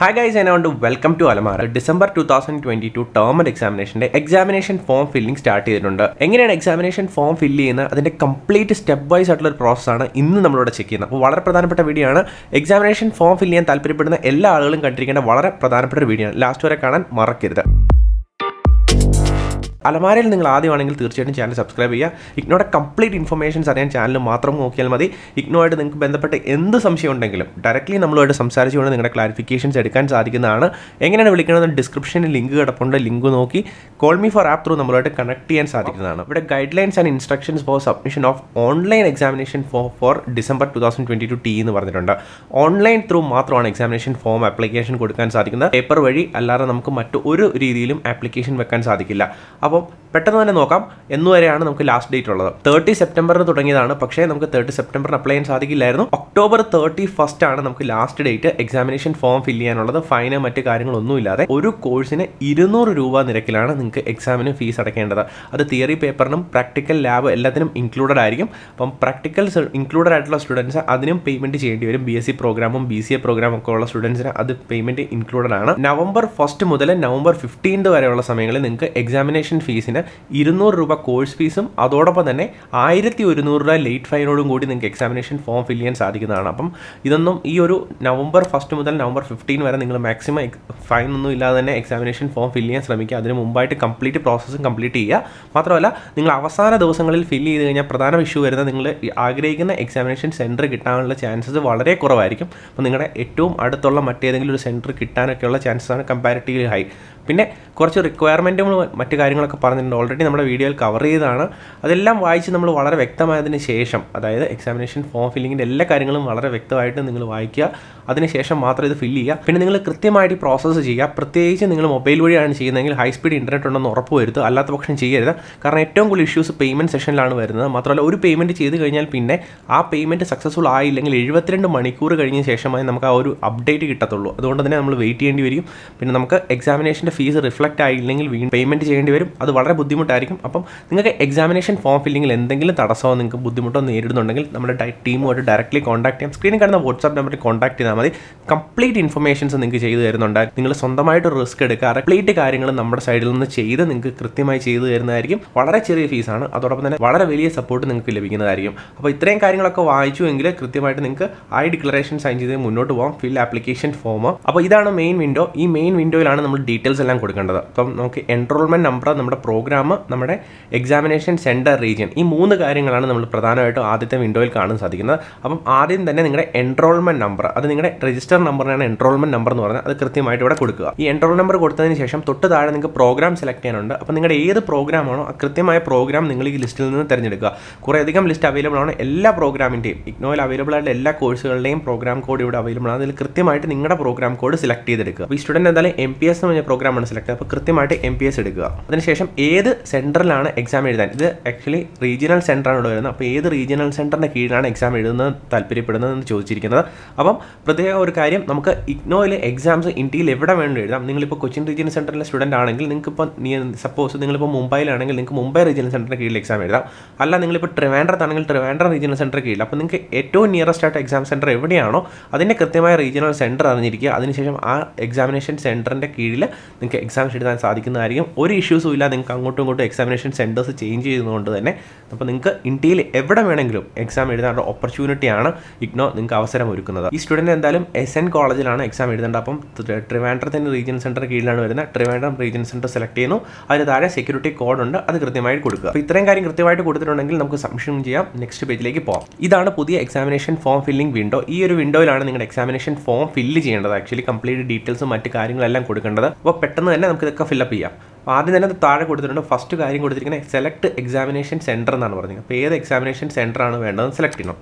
Hi guys, and welcome to alamaaraa. December 2022 term examination examination form filling start ചെയ്തിട്ടുണ്ട്. എങ്ങനെയാണ് examination form fill ചെയ്യുന്നത്? അതിന്റെ complete step wise ആയിട്ടുള്ള ഒരു process ആണ് ഇന്ന് നമ്മളിവിടെ ചെക്ക് ചെയ്യുന്നത്. അപ്പോൾ വളരെ പ്രധാനപ്പെട്ട വീഡിയോ ആണ്. examination form fill ചെയ്യാൻ താൽപര്യപ്പെടുന്ന എല്ലാ ആളുകളും കണ്ടിരിക്കേണ്ട വളരെ പ്രധാനപ്പെട്ട ഒരു വീഡിയോ ആണ്. ലാസ്റ്റ് വരെ കാണാൻ മറക്കരുത്. അലമാരയിൽ നിങ്ങൾ ആദ്യമാണെങ്കിൽ തീർച്ചയായിട്ടും ചാനൽ സബ്സ്ക്രൈബ് ചെയ്യുക. ഇഗ്നോയുടെ കംപ്ലീറ്റ് ഇൻഫർമേഷൻസ് അറിയാൻ ചാനൽ മാത്രം നോക്കിയാൽ മതി. ഇഗ്നോയായിട്ട് നിങ്ങൾക്ക് ബന്ധപ്പെട്ട എന്ത് സംശയം ഉണ്ടെങ്കിലും ഡയറക്റ്റ്ലി നമ്മളുമായിട്ട് സംസാരിച്ചുകൊണ്ട് നിങ്ങളുടെ ക്ലാരിഫിക്കേഷൻസ് എടുക്കാൻ സാധിക്കുന്നതാണ്. എങ്ങനെയാണ് വിളിക്കുന്നത്? ഡിസ്ക്രിപ്ഷനിൽ ലിങ്ക് കിടപ്പുണ്ട്. ലിങ്ക് നോക്കി call me for app through നമ്മളുമായിട്ട് കണക്ട് ചെയ്യാൻ സാധിക്കുന്നതാണ്. ഇവിടെ guide lines and instructions four submission of online examination for December 2022 TE എന്ന് പറഞ്ഞിട്ടുണ്ട്. ഓൺലൈൻ ത്രൂ മാത്രമാണ് എക്സാമിനേഷൻ ഫോം ആപ്ലിക്കേഷൻ കൊടുക്കാൻ സാധിക്കുന്നത്. പേപ്പർ വഴി അല്ലാതെ നമുക്ക് മറ്റൊരു രീതിയിലും ആപ്ലിക്കേഷൻ വെക്കാൻ സാധിക്കില്ല. അപ്പോൾ പെട്ടെന്ന് തന്നെ നോക്കാം എന്നുവരെയാണ് നമുക്ക് ലാസ്റ്റ് ഡേറ്റ് ഉള്ളത്. 30 സെപ്റ്റംബറിന് തുടങ്ങിയതാണ്. പക്ഷേ നമുക്ക് 30 സെപ്റ്റംബറിന് അപ്ലൈ ചെയ്യാൻ സാധിക്കില്ലായിരുന്നു. ഒക്ടോബർ 31 ആണ് നമുക്ക് last date examination form fill ചെയ്യാനുള്ളത്. ഫൈന് മറ്റ് കാര്യങ്ങളൊന്നുമില്ലാതെ ഒരു കോഴ്സിന് 200 രൂപ നിരക്കിലാണ് നിങ്ങൾക്ക് എക്സാമിന് ഫീസ് അടയ്ക്കേണ്ടത്. അത് തിയറി പേപ്പറിനും പ്രാക്ടിക്കൽ ലാബ് എല്ലാത്തിനും ഇൻക്ലൂഡഡ് ആയിരിക്കും. അപ്പം പ്രാക്ടിക്കൽ ഇൻക്ലൂഡഡ് ആയിട്ടുള്ള സ്റ്റുഡൻസ് അതിനും പേയ്മെന്റ് ചെയ്യേണ്ടി വരും. BSc പ്രോഗ്രാമും BCA പ്രോഗ്രാമും ഒക്കെ ഉള്ള സ്റ്റുഡൻസിന് അത് പേയ്മെന്റ് ഇൻക്ലൂഡഡ് ആണ്. നവംബർ 1 മുതൽ നവംബർ 15 വരെയുള്ള സമയങ്ങളിൽ നിങ്ങൾക്ക് എക്സാമിനേഷൻ ഫീസിന് 200 രൂപ കോഴ്സ് ഫീസും അതോടൊപ്പം തന്നെ 1100 രൂപ ലേറ്റ് ഫൈനോടും കൂടി നിങ്ങൾക്ക് എക്സാമിനേഷൻ ഫോം ഫിൽ ചെയ്യാൻ സാധിക്കുന്നതാണ്. അപ്പം ഇതൊന്നും ഈ ഒരു നവംബർ 1 മുതൽ നവംബർ 15 വരെ നിങ്ങൾ മാക്സിമം ഫൈൻ ഒന്നും ഇല്ലാതെ തന്നെ എക്സാമിനേഷൻ ഫോം ഫിൽ ചെയ്യാൻ ശ്രമിക്കുക. അതിന് മുമ്പായിട്ട് കംപ്ലീറ്റ് പ്രോസസ്സും കംപ്ലീറ്റ് ചെയ്യുക. മാത്രമല്ല നിങ്ങൾ അവസാന ദിവസങ്ങളിൽ ഫിൽ ചെയ്ത് കഴിഞ്ഞാൽ പ്രധാന ഇഷ്യൂ വരുന്നത് നിങ്ങൾ ആഗ്രഹിക്കുന്ന എക്സാമിനേഷൻ സെൻറ്റർ കിട്ടാനുള്ള ചാൻസസ് വളരെ കുറവായിരിക്കും. അപ്പോൾ നിങ്ങളുടെ ഏറ്റവും അടുത്തുള്ള മറ്റേതെങ്കിലും ഒരു സെൻറ്റർ കിട്ടാനൊക്കെയുള്ള ചാൻസസ് ആണ് കമ്പാരിറ്റീവ്ലി ഹൈ. പിന്നെ കുറച്ച് റിക്വയർമെൻറ്റുകളും മറ്റു കാര്യങ്ങളൊക്കെ പറഞ്ഞിട്ടുണ്ട്. ഓൾറെഡി നമ്മുടെ വീഡിയോയിൽ കവർ ചെയ്തതാണ്. അതെല്ലാം വായിച്ച് നമ്മൾ വളരെ വ്യക്തമായതിന് ശേഷം, അതായത് എക്സാമിനേഷൻ ഫോം ഫില്ലിങ്ങിൻ്റെ എല്ലാ കാര്യങ്ങളും വളരെ വ്യക്തമായിട്ട് നിങ്ങൾ വായിക്കുക. അതിനുശേഷം മാത്രം ഇത് ഫില്ല് ചെയ്യുക. പിന്നെ നിങ്ങൾ കൃത്യമായിട്ട് പ്രോസസ്സ് ചെയ്യുക. പ്രത്യേകിച്ച് നിങ്ങൾ മൊബൈൽ വഴിയാണ് ചെയ്യുന്നതെങ്കിൽ ഹൈ സ്പീഡ് ഇൻ്റർനെറ്റ് ഉണ്ടെന്ന് ഉറപ്പ് വരുത്തുക. അല്ലാത്ത പക്ഷം ചെയ്യരുത്. കാരണം ഏറ്റവും കൂടുതൽ ഇഷ്യൂസ് പേയ്മെൻറ്റ് സെഷനിലാണ് വരുന്നത്. മാത്രമല്ല ഒരു പേയ്മെൻറ്റ് ചെയ്ത് കഴിഞ്ഞാൽ പിന്നെ ആ പേയ്മെൻറ്റ് സക്സസ്ഫുൾ ആയില്ലെങ്കിൽ 72 മണിക്കൂർ കഴിഞ്ഞ ശേഷമായി നമുക്ക് ആ ഒരു അപ്ഡേറ്റ് കിട്ടത്തുള്ളൂ. അതുകൊണ്ട് തന്നെ നമ്മൾ വെയിറ്റ് ചെയ്യേണ്ടി വരും. പിന്നെ നമുക്ക് എക്സാമിനേഷൻ്റെ ഫീസ് റിഫ്ലക്റ്റ് ആയില്ലെങ്കിൽ വീണ്ടും പേയ്മെൻറ്റ് ചെയ്യേണ്ടി വരും. അത് വളരെ ബുദ്ധിമുട്ടായിരിക്കും. അപ്പം നിങ്ങൾക്ക് എക്സാമിനേഷൻ ഫോം ഫില്ലിങ്ങിൽ എന്തെങ്കിലും തടസ്സമോ നിങ്ങൾക്ക് ബുദ്ധിമുട്ടോ നേരിടുന്നുണ്ടെങ്കിൽ നമ്മുടെ ടീമുമായിട്ട് ഡയറക്റ്റ്ലി കോൺടാക്ട് ചെയ്യാം. സ്ക്രീനിൽ കാണുന്ന വാട്സാപ്പ് നമ്പറിൽ കോൺടാക്ട് ചെയ്താൽ മതി. കംപ്ലീറ്റ് ഇൻഫർമേഷൻസ് നിങ്ങൾക്ക് ചെയ്തു തരുന്നുണ്ട്. നിങ്ങൾ സ്വന്തമായിട്ട് റിസ്ക് എടുക്കുക. കംപ്ലീറ്റ് കാര്യങ്ങൾ നമ്മുടെ സൈഡിൽ നിന്ന് ചെയ്ത് നിങ്ങൾക്ക് കൃത്യമായി ചെയ്തു തരുന്നതായിരിക്കും. വളരെ ചെറിയ ഫീസാണ്. അതോടൊപ്പം തന്നെ വളരെ വലിയ സപ്പോർട്ട് നിങ്ങൾക്ക് ലഭിക്കുന്നതായിരിക്കും. അപ്പോൾ ഇത്രയും കാര്യങ്ങളൊക്കെ വായിച്ചു എങ്കിൽ കൃത്യമായിട്ട് നിങ്ങൾക്ക് ഡിക്ലറേഷൻ സൈൻ ചെയ്ത് മുന്നോട്ട് പോകാം. ഫിൽ ആപ്ലിക്കേഷൻ ഫോം. അപ്പോൾ ഇതാണ് മെയിൻ വിൻഡോ. ഈ മെയിൻ വിൻഡോയിലാണ് നമ്മൾ ഡീറ്റെയിൽസ് എല്ലാം കൊടുക്കേണ്ടത്. അപ്പം നമുക്ക് എൻറോൾമെൻറ്റ് നമ്പർ, നമ്മുടെ പ്രോഗ്രാം, നമ്മുടെ എക്സാമിനേഷൻ സെൻറ്റർ റീജിയൻ, ഈ 3 കാര്യങ്ങളാണ് നമ്മൾ പ്രധാനമായിട്ടും ആദ്യത്തെ വിൻഡോയിൽ കാണാൻ സാധിക്കുന്നത്. അപ്പം ആദ്യം തന്നെ നിങ്ങളുടെ എൻറോൾമെൻറ്റ് നമ്പർ, അത് നിങ്ങളുടെ രജിസ്റ്റർ നമ്പറിനാണ് എൻറോൾമെൻറ്റ് നമ്പർ എന്ന് പറഞ്ഞാൽ അത് കൃത്യമായിട്ട് ഇവിടെ കൊടുക്കുക. ഈ എൻറോൾ നമ്പർ കൊടുത്തതിന് ശേഷം തൊട്ട് താഴെ നിങ്ങൾക്ക് പ്രോഗ്രാം സെലക്ട് ചെയ്യാനുണ്ട്. അപ്പോൾ നിങ്ങളുടെ ഏത് പ്രോഗ്രാമാണോ ആ കൃത്യമായ പ്രോഗ്രാം നിങ്ങൾ ഈ ലിസ്റ്റിൽ നിന്ന് തിരഞ്ഞെടുക്കുക. കുറേയധികം ലിസ്റ്റ് അവൈലബിൾ ആണ്. എല്ലാ പ്രോഗ്രാമിൻ്റെയും ഇഗ്നോയിൽ അവൈലബിൾ ആയിട്ടുള്ള എല്ലാ കോഴ്സുകളുടെയും പ്രോഗ്രാം കോഡ് ഇവിടെ അവൈലബിൾ ആണ്. അതിൽ കൃത്യമായിട്ട് നിങ്ങളുടെ പ്രോഗ്രാം കോഡ് സെലക്ട് ചെയ്തെടുക്കുക. അപ്പോൾ ഈ സ്റ്റുഡൻറ്റ് എന്തായാലും MPS എന്ന് പറഞ്ഞ പ്രോഗ്രാമാണ് സെലക്ട് ചെയ്യുക. അപ്പോൾ കൃത്യമായിട്ട് MPS എടുക്കുക. അതിനുശേഷം ഏത് സെൻറ്ററിലാണ് എക്സാം എഴുതാൻ, ഇത് ആക്ച്വലി റീജിയണൽ സെൻറ്ററാണ് ഇവിടെ വരുന്നത്. അപ്പോൾ ഏത് റീജിയണൽ സെൻറ്ററിൻ്റെ കീഴിലാണ് എക്സാം എഴുതുന്നത് താല്പര്യപ്പെടുന്നതെന്ന് ചോദിച്ചിരിക്കുന്നത്. അപ്പം പ്രത്യേക ഒരു കാര്യം, നമുക്ക് ഇഗ്നോയിലെ എക്സാംസ് ഇന്ത്യയിൽ എവിടെ വേണമെങ്കിലും എഴുതാം. നിങ്ങളിപ്പോൾ കൊച്ചിൻ റീജിയണൽ സെൻറ്ററിലെ സ്റ്റുഡൻറ്റ് ആണെങ്കിൽ നിങ്ങൾക്കിപ്പോൾ സപ്പോസ് നിങ്ങളിപ്പോൾ മുംബൈയിലാണെങ്കിൽ നിങ്ങൾക്ക് മുംബൈ റീജിയണൽ സെൻറ്ററിൻ്റെ കീഴിൽ എക്സാം എഴുതാം. അല്ല നിങ്ങളിപ്പോൾ ട്രിവാൻഡ്രത്താണെങ്കിൽ ട്രിവാൻഡ്രം റീജിയണൽ സെൻറ്റർ കീഴിൽ. അപ്പോൾ നിങ്ങൾക്ക് ഏറ്റവും നിയറസ്റ്റ് ആയിട്ട് എക്സാം സെൻറ്റർ എവിടെയാണോ അതിൻ്റെ കൃത്യമായ റീജിയണൽ സെൻറ്റർ അറിഞ്ഞിരിക്കുക. അതിനുശേഷം ആ എക്സാമിനേഷൻ സെൻറ്ററിൻ്റെ കീഴിൽ നിങ്ങൾക്ക് എക്സാംസ് എഴുതാൻ സാധിക്കുന്നതായിരിക്കും. ഒരു ഇഷ്യൂസും ഇല്ല. നിങ്ങൾക്ക് അങ്ങോട്ടും ഇങ്ങോട്ടും എക്സാമിനേഷൻ സെൻറ്റേഴ്സ് ചേഞ്ച് ചെയ്യുന്നതുകൊണ്ട് തന്നെ അപ്പോൾ നിങ്ങൾക്ക് ഇന്ത്യയിൽ എവിടെ വേണമെങ്കിലും എക്സാം എഴുതാനുള്ള ഓപ്പർച്യൂണിറ്റിയാണ് ഇഗ്നോ നിങ്ങൾക്ക് അവസരം ഒരുക്കുന്നത്. ഈ സ്റ്റുഡൻറ്റ് എന്തായാലും SN കോളേജിലാണ് എക്സാം എഴുതേണ്ടത്. അപ്പം ട്രിവാൻഡ്രത്തിൻ്റെ റീജിയൻ സെൻറ്റർ കീഴിലാണ് വരുന്നത്. ട്രിവാൻഡ്രം റീജിയൻ സെൻറ്റർ സെലക്ട് ചെയ്യുന്നു. അതിന് താഴെ സെക്യൂരിറ്റി കോഡ് ഉണ്ട്. അത് കൃത്യമായിട്ട് കൊടുക്കുക. അപ്പോൾ ഇത്രയും കാര്യം കൃത്യമായിട്ട് കൊടുത്തിട്ടുണ്ടെങ്കിൽ നമുക്ക് സബ്മിഷൻ ചെയ്യാം. നെക്സ്റ്റ് പേജിലേക്ക് പോകാം. ഇതാണ് പുതിയ എക്സാമിനേഷൻ ഫോം ഫില്ലിംഗ് വിൻഡോ. ഈ ഒരു വിൻഡോയിലാണ് നിങ്ങളുടെ എക്സാമിനേഷൻ ഫോം ഫില്ല് ചെയ്യേണ്ടത്. ആക്ച്വലി കംപ്ലീറ്റ് ഡീറ്റെയിൽസും മറ്റ് കാര്യങ്ങളെല്ലാം കൊടുക്കേണ്ടത്. അപ്പോൾ പെട്ടെന്ന് തന്നെ നമുക്ക് ഇതൊക്കെ ഫില്ലപ്പ് ചെയ്യാം. ആദ്യം തന്നെ താഴെ കൊടുത്തിട്ടുണ്ട്. ഫസ്റ്റ് കാര്യം കൊടുത്തിരിക്കുന്നത് സെലക്ട് എക്സാമിനേഷൻ സെൻറ്റർ എന്നാണ് പറഞ്ഞത്. അപ്പോൾ ഏത് എക്സാമിനേഷൻ സെൻറ്ററാണ് വേണ്ടതെന്ന് സെലക്ട് ചെയ്യണം.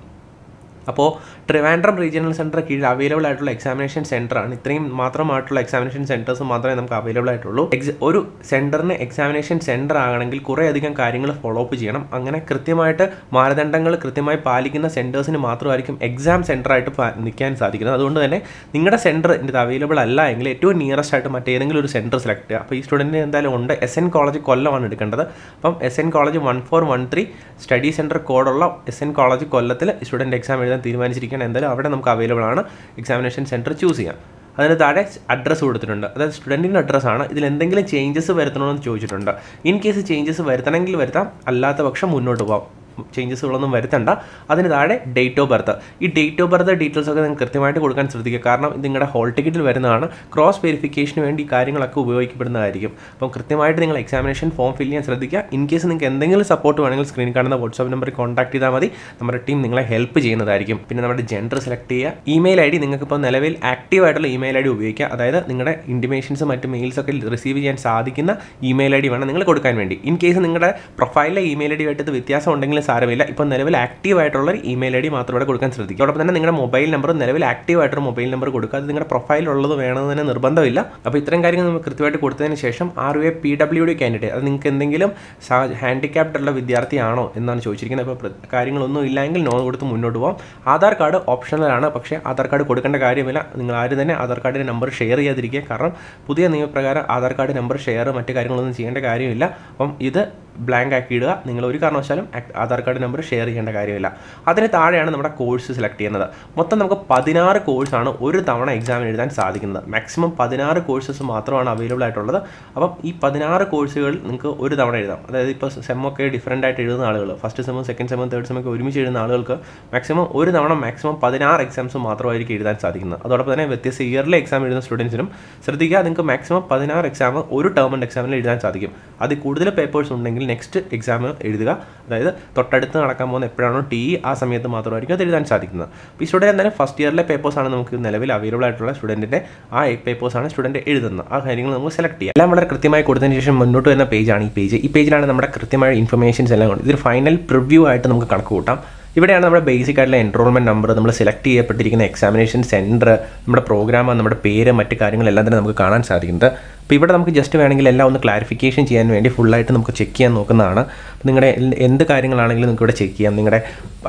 അപ്പോൾ ട്രിവാൻഡ്രം റീജിയണൽ സെൻറ്റർ കീഴിൽ അവൈലബിൾ ആയിട്ടുള്ള എക്സാമിനേഷൻ സെൻറ്ററാണ്. ഇത്രയും മാത്രമായിട്ടുള്ള എക്സാമിനേഷൻ സെൻറ്റേഴ്സ് മാത്രമേ നമുക്ക് അവൈലബിൾ ആയിട്ടുള്ളൂ. ഒരു സെൻറ്ററിന് എക്സാമിനേഷൻ സെൻറ്റർ ആകണമെങ്കിൽ കുറേയധികം കാര്യങ്ങൾ ഫോളോ അപ്പ് ചെയ്യണം. അങ്ങനെ കൃത്യമായിട്ട് മാനദണ്ഡങ്ങൾ കൃത്യമായി പാലിക്കുന്ന സെൻറ്റേഴ്സിന് മാത്രമായിരിക്കും എക്സാം സെൻറ്ററായിട്ട് നിൽക്കാൻ സാധിക്കുന്നത്. അതുകൊണ്ട് തന്നെ നിങ്ങളുടെ സെൻറ്റർ ഇത് അവൈലബിൾ അല്ല എങ്കിൽ ഏറ്റവും നിയറസ്റ്റ് ആയിട്ട് മറ്റേതെങ്കിലും ഒരു സെൻറ്റർ സെലക്ട് ചെയ്യുക. അപ്പോൾ ഈ സ്റ്റുഡൻറ്റിന് എന്തായാലും ഉണ്ട്. SN കോളേജ് കൊല്ലമാണ് എടുക്കേണ്ടത്. അപ്പം SN കോളേജ് 1413 സ്റ്റഡി സെൻറ്റർ കോഡുള്ള SN കോളേജ് കൊല്ലത്തിൽ സ്റ്റുഡൻറ്റ് എക്സാം എഴുതാൻ തീരുമാനിച്ചിരിക്കുകയാണ്. എന്തായാലും അവിടെ നമുക്ക് അവൈലബിൾ ആണ്. എക്സാമിനേഷൻ സെൻറ്റർ ചൂസ് ചെയ്യാം. അതിന് താഴെ അഡ്രസ്സ് കൊടുത്തിട്ടുണ്ട്. അതായത് സ്റ്റുഡൻറ്റിൻ്റെ അഡ്രസ്സാണ്. ഇതിൽ എന്തെങ്കിലും ചേഞ്ചസ് വരുത്തണമെന്ന് ചോദിച്ചിട്ടുണ്ട്. ഇൻ കേസ് ചേഞ്ചസ് വരുത്തണമെങ്കിൽ വരുത്താം, അല്ലാത്ത പക്ഷം മുന്നോട്ട് പോകാം. ചേഞ്ചസുകളൊന്നും വരുത്തണ്ട. അതിന് താഴെ ഡേറ്റ് ഓഫ് ബർത്ത്. ഈ ഡേറ്റ് ഓഫ് ബർത്ത് ഡീറ്റെയിൽസ് ഒക്കെ നിങ്ങൾക്ക് കൃത്യമായിട്ട് കൊടുക്കാൻ ശ്രദ്ധിക്കുക. കാരണം ഇത് നിങ്ങളുടെ ഹോൾ ടിക്കറ്റിൽ വരുന്നതാണ്. ക്രോസ് വെരിഫിക്കേഷന് വേണ്ടി ഈ കാര്യങ്ങളൊക്കെ ഉപയോഗിക്കപ്പെടുന്നതായിരിക്കും. അപ്പം കൃത്യമായിട്ട് നിങ്ങൾ എക്സാമിനേഷൻ ഫോം ഫില്ല് ചെയ്യാൻ ശ്രദ്ധിക്കുക. ഇൻ കേസ് നിങ്ങൾക്ക് എന്തെങ്കിലും സപ്പോർട്ട് വേണമെങ്കിൽ സ്ക്രീനിൽ കാണുന്ന വാട്സാപ്പ് നമ്പറിൽ കോൺടാക്ട് ചെയ്താൽ മതി. നമ്മുടെ ടീം നിങ്ങളെ ഹെൽപ്പ് ചെയ്യുന്നതായിരിക്കും. പിന്നെ നമ്മുടെ ജെൻഡർ സെലക്ട് ചെയ്യുക. ഇമെയിൽ ഐ ഡി നിങ്ങൾക്കിപ്പോൾ നിലവിൽ ആക്റ്റീവ് ആയിട്ടുള്ള ഇമെയിൽ ഐ ഡി ഉപയോഗിക്കുക. അതായത് നിങ്ങളുടെ ഇൻറ്റിമേഷൻസും മറ്റ് മെയിൽസൊക്കെ റിസീവ് ചെയ്യാൻ സാധിക്കുന്ന ഇമെയിൽ ഐ ഡി വേണം നിങ്ങൾ കൊടുക്കാൻ വേണ്ടി. ഇൻ കേസ് നിങ്ങളുടെ പ്രൊഫൈലിലെ ഇമെയിൽ ഐ ഡി ആയിട്ട് വ്യത്യാസം ഉണ്ടെങ്കിൽ സാരമില്ല. ഇപ്പോൾ നിലവിൽ ആക്റ്റീവ് ആയിട്ടുള്ള ഇമെയിൽ ഐ ഡി മാത്രം ഇവിടെ കൊടുക്കാൻ ശ്രദ്ധിക്കുക. അതോടൊപ്പം തന്നെ നിങ്ങളുടെ മൊബൈൽ നമ്പർ നിലവിൽ ആക്റ്റീവ് ആയിട്ടൊരു മൊബൈൽ നമ്പർ കൊടുക്കുക. അത് നിങ്ങളുടെ പ്രൊഫൈലുള്ളത് വേണമെന്ന് തന്നെ നിർബന്ധമില്ല. അപ്പോൾ ഇത്തരം കാര്യങ്ങൾ നമ്മൾ കൃത്യമായിട്ട് കൊടുത്തതിന് ശേഷം PWD കാൻഡിഡേറ്റ്, അത് നിങ്ങൾക്ക് എന്തെങ്കിലും ഹാൻഡിക്യാപ്ഡ് ഉള്ള വിദ്യാർത്ഥിയാണോ എന്നാണ് ചോദിച്ചിരിക്കുന്നത്. അപ്പോൾ കാര്യങ്ങളൊന്നും ഇല്ലെങ്കിൽ നോ കൊടുത്ത് മുന്നോട്ട് പോകാം. ആധാർ കാർഡ് ഓപ്ഷണലാണ്, പക്ഷേ ആധാർ കാർഡ് കൊടുക്കേണ്ട കാര്യമില്ല. നിങ്ങൾ ആരും തന്നെ ആധാർ കാർഡിൻ്റെ നമ്പർ ഷെയർ ചെയ്യാതിരിക്കുക. കാരണം പുതിയ നിയമപ്രകാരം ആധാർ കാർഡ് നമ്പർ ഷെയർ മറ്റു കാര്യങ്ങളൊന്നും ചെയ്യേണ്ട കാര്യമില്ല. അപ്പം ഇത് ബ്ലാങ്ക് ആക്കി ഇടുക. നിങ്ങൾ ഒരു കാരണവശാലും ആധാർ കാർഡ് നമ്പർ ഷെയർ ചെയ്യേണ്ട കാര്യമില്ല. അതിന് താഴെയാണ് നമ്മുടെ കോഴ്സ് സെലക്ട് ചെയ്യുന്നത്. മൊത്തം നമുക്ക് 16 കോഴ്സാണ് ഒരു തവണ എക്സാമിന് എഴുതാൻ സാധിക്കുന്നത്. മാക്സിമം 16 കോഴ്സസ് മാത്രമാണ് അവൈലബിൾ ആയിട്ടുള്ളത്. അപ്പം ഈ 16 കോഴ്സുകൾ നിങ്ങൾക്ക് ഒരു തവണ എഴുതാം. അതായത് ഇപ്പോൾ സെമ്മൊക്കെ ഡിഫറൻ്റ് ആയിട്ട് എഴുതുന്ന ആളുകൾ, ഫസ്റ്റ് സെമ്മും സെക്കൻഡ് സെമ്മും തേർഡ് സെമ്മൊക്കെ ഒരുമിച്ച് എഴുതുന്ന ആളുകൾക്ക് മാക്സിമം ഒരു തവണ 16 എക്സാംസ് മാത്രമായിരിക്കും എഴുതാൻ സാധിക്കുന്നത്. അതോടൊപ്പം തന്നെ വ്യത്യസ്ത ഇയറിലെ എക്സാം എഴുതുന്ന സ്റ്റുഡൻസിനും ശ്രദ്ധിക്കുക, നിങ്ങൾക്ക് മാക്സിമം 16 എക്സാം ഒരു ടേം ആൻഡ് എക്സാമിൽ എഴുതാൻ സാധിക്കും. അതിൽ കൂടുതൽ പേപ്പേഴ്സ് ഉണ്ടെങ്കിൽ നെക്സ്റ്റ് എക്സാം എഴുതുക. അതായത് തൊട്ടടുത്ത് നടക്കാൻ പോകുന്ന എപ്പോഴാണോ TE ആ സമയത്ത് മാത്രമായിരിക്കും അത് എഴുതാൻ സാധിക്കുന്നത്. അപ്പോൾ ഈ സ്റ്റുഡൻറ്റ് എന്തായാലും ഫസ്റ്റ് ഇയറിലെ പേപ്പേഴ്സാണ് നമുക്ക് നിലവിൽ അവൈലബിൾ ആയിട്ടുള്ള സ്റ്റുഡൻറ്റിൻ്റെ ആ പേപ്പേഴ്സാണ് സ്റ്റുഡൻറ്റ് എഴുതുന്നത്. ആ കാര്യങ്ങൾ നമുക്ക് സെലക്ട് ചെയ്യാം. എല്ലാം വളരെ കൃത്യമായി കൊടുത്തതിന് ശേഷം മുന്നോട്ട് വരുന്ന പേജാണ് ഈ പേജ്. ഈ പേജിലാണ് നമ്മുടെ കൃത്യമായ ഇൻഫർമേഷൻസ് എല്ലാം ഉണ്ട്. ഇതൊരു ഫൈനൽ പ്രിവ്യൂ ആയിട്ട് നമുക്ക് കണക്ക് കൂട്ടാം. ഇവിടെയാണ് നമ്മുടെ ബേസിക് ആയിട്ടുള്ള എൻറോൾമെൻറ്റ് നമ്പർ, നമ്മൾ സെലക്ട് ചെയ്യപ്പെട്ടിരിക്കുന്ന എക്സാമിനേഷൻ സെൻറ്റർ, നമ്മുടെ പ്രോഗ്രാം, നമ്മുടെ പേര്, മറ്റ് കാര്യങ്ങളെല്ലാം തന്നെ നമുക്ക് കാണാൻ സാധിക്കുന്നത്. അപ്പോൾ ഇവിടെ നമുക്ക് ജസ്റ്റ് വേണമെങ്കിൽ എല്ലാം ഒന്ന് ക്ലാരിഫിക്കേഷൻ ചെയ്യാൻ വേണ്ടി ഫുള്ളായിട്ട് നമുക്ക് ചെക്ക് ചെയ്യാൻ നോക്കുന്നതാണ്. നിങ്ങളുടെ എന്ത് കാര്യങ്ങളാണെങ്കിലും നിങ്ങൾക്ക് ഇവിടെ ചെക്ക് ചെയ്യാം. നിങ്ങളുടെ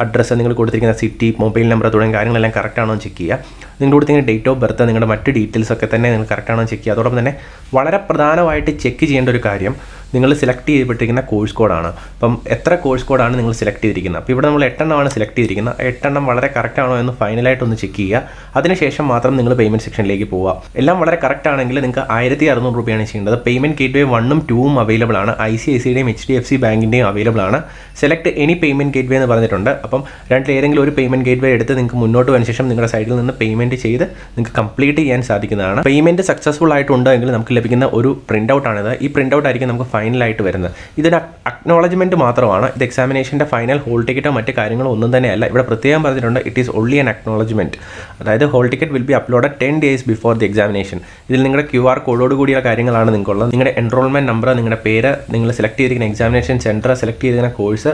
അഡ്രസ്സ്, നിങ്ങൾ കൊടുത്തിരിക്കുന്ന സിറ്റി, മൊബൈൽ നമ്പർ തുടങ്ങിയ കാര്യങ്ങളെല്ലാം കറക്റ്റാണോ എന്ന് ചെക്ക് ചെയ്യുക. നിങ്ങൾ കൊടുത്തിരിക്കുന്ന ഡേറ്റ് ഓഫ് ബർത്ത്, നിങ്ങളുടെ മറ്റ് ഡീറ്റെയിൽസ് ഒക്കെ തന്നെ നിങ്ങൾ കറക്റ്റാണോ എന്ന് ചെക്ക് ചെയ്യുക. അതോടൊപ്പം തന്നെ വളരെ പ്രധാനമായിട്ട് ചെക്ക് ചെയ്യേണ്ട ഒരു കാര്യം, നിങ്ങൾ സെലക്ട് ചെയ്യപ്പെട്ടിരിക്കുന്ന കോഴ്സ് കോഡാണ്. അപ്പം എത്ര കോഴ്സ് കോഡാണ് നിങ്ങൾ സെലക്ട് ചെയ്തിരിക്കുന്നത്. അപ്പോൾ ഇവിടെ നമ്മൾ 8 എണ്ണമാണ് സെലക്ട് ചെയ്തിരിക്കുന്നത്. 8 എണ്ണം വളരെ കറക്റ്റാണോ എന്ന് ഫൈനലായിട്ടൊന്ന് ചെക്ക് ചെയ്യുക. അതിനുശേഷം മാത്രം നിങ്ങൾ പേയ്മെൻറ്റ് സെക്ഷനിലേക്ക് പോവുക. എല്ലാം വളരെ കറക്റ്റ് ആണെങ്കിൽ നിങ്ങൾക്ക് 1600 രൂപയാണ് ചെയ്യേണ്ടത്. പേയ്മെൻറ്റ് ഗേറ്റ്വേ 1ഉം 2ഉം അവൈലബിൾ ആണ്. ICICIയുടെയും HDFC ബാങ്കിൻ്റെയും അവൈലബിൾ ആണ്. സെലക്ട് എനി പേയ്മെൻറ്റ് ഗേറ്റ്വേ എന്ന് പറഞ്ഞിട്ടുണ്ട്. അപ്പം ഏതെങ്കിലും ഒരു പേയ്മെൻറ്റ് ഗേറ്റ്വേ എടുത്ത് നിങ്ങൾക്ക് മുന്നോട്ട് വന്ന ശേഷം നിങ്ങളുടെ സൈഡിൽ നിന്ന് പേയ്മെൻറ്റ് ചെയ്ത് നിങ്ങൾക്ക് കംപ്ലീറ്റ് ചെയ്യാൻ സാധിക്കുന്നതാണ്. പേയ്മെൻറ്റ് സക്സസ്ഫുൾ ആയിട്ടുണ്ടെങ്കിൽ നമുക്ക് ലഭിക്കുന്ന ഒരു പ്രിൻ്റ് ഔട്ടാണിത്. ഈ പ്രിൻ്റ് ഔട്ട് ആയിരിക്കും നമുക്ക് ഫൈനലായിട്ട് വരുന്നത്. ഇതൊരു അക്നോളജ്മെൻറ്റ് മാത്രമാണ്. ഇത് എക്സാമിനേഷൻ്റെ ഫൈനൽ ഹോൾ ടിക്കറ്റോ മറ്റ് കാര്യങ്ങളോ ഒന്നും തന്നെയല്ല. ഇവിടെ പ്രത്യേകം പറഞ്ഞിട്ടുണ്ട് it is only an acknowledgement. അതായത് hall ticket will be uploaded 10 days before the examination. ഇതിൽ നിങ്ങളുടെ QR കോഡോട് കൂടിയ കാര്യങ്ങളാണ് നിങ്ങൾക്കുള്ളത്. നിങ്ങളുടെ എൻറോൾമെൻറ്റ് നമ്പർ, നിങ്ങളുടെ പേര്, നിങ്ങൾ സെലക്ട് ചെയ്തിരിക്കുന്ന എക്സാമിനേഷൻ സെൻറ്റർ, സെലക്ട് ചെയ്തിരിക്കുന്ന കോഴ്സ്,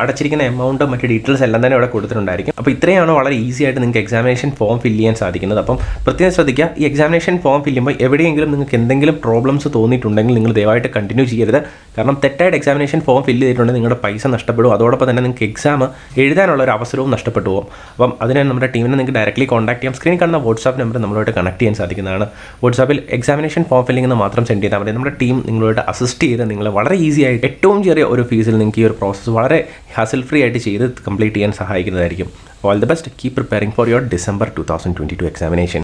അടച്ചിരിക്കുന്ന എമൗണ്ട്, മറ്റ് ഡീറ്റെയിൽസ് എല്ലാം തന്നെ ഇവിടെ കൊടുത്തിട്ടുണ്ടായിരിക്കും. അപ്പോൾ ഇത്രയാണ് വളരെ ഈസി ആയിട്ട് നിങ്ങൾക്ക് എക്സാമിനേഷൻ ഫോം ഫില്ല് ചെയ്യാൻ സാധിക്കുന്നത്. അപ്പം പ്രത്യേകം ശ്രദ്ധിക്കുക, ഈ എക്സാമിനേഷൻ ഫോം ഫില്ല് ചെയ്യുമ്പോൾ എവിടെയെങ്കിലും നിങ്ങൾക്ക് എന്തെങ്കിലും പ്രോബ്ലംസ് തോന്നിയിട്ടുണ്ടെങ്കിൽ നിങ്ങൾ ദയവായിട്ട് കണ്ടിന്യൂ ചെയ്യരുത്. കാരണം തെറ്റായിട്ട് എക്സാമിനേഷൻ ഫോം ഫില്ല് ചെയ്തിട്ടുണ്ടെങ്കിൽ നിങ്ങളുടെ പൈസ നഷ്ടപ്പെടും. അതോടൊപ്പം തന്നെ നിങ്ങൾക്ക് എക്സാം എഴുതാനുള്ള ഒരു അവസരവും നഷ്ടപ്പെട്ടു പോകും. അപ്പം അതിന് നമ്മുടെ ടീമിനെ നിങ്ങൾക്ക് ഡയറക്റ്റ്ലി കോൺടാക്ട് ചെയ്യാം. സ്ക്രീനിൽ കാണുന്ന വാട്സാപ്പ് നമ്പർ നമ്മളോട് കണക്ട് ചെയ്യാൻ സാധിക്കുന്നതാണ്. വാട്സാപ്പിൽ എക്സാമിനേഷൻ ഫോം ഫില്ലിംഗ് എന്ന് മാത്രം സെൻഡ് ചെയ്താൽ മതി. നമ്മുടെ ടീം നിങ്ങളോട് അസിസ്റ്റ് ചെയ്ത് നിങ്ങൾ വളരെ ഈസി ആയിട്ട് ഏറ്റവും ചെറിയ ഒരു ഫീസിൽ നിങ്ങൾക്ക് ഈ ഒരു പ്രോസസ്സ് വളരെ ഹാസിൽ ഫ്രീ ആയിട്ട് ചെയ്ത് കംപ്ലീറ്റ് ചെയ്യാൻ സഹായിക്കുന്നതായിരിക്കും. All the best. Keep preparing for your December 2022 examination.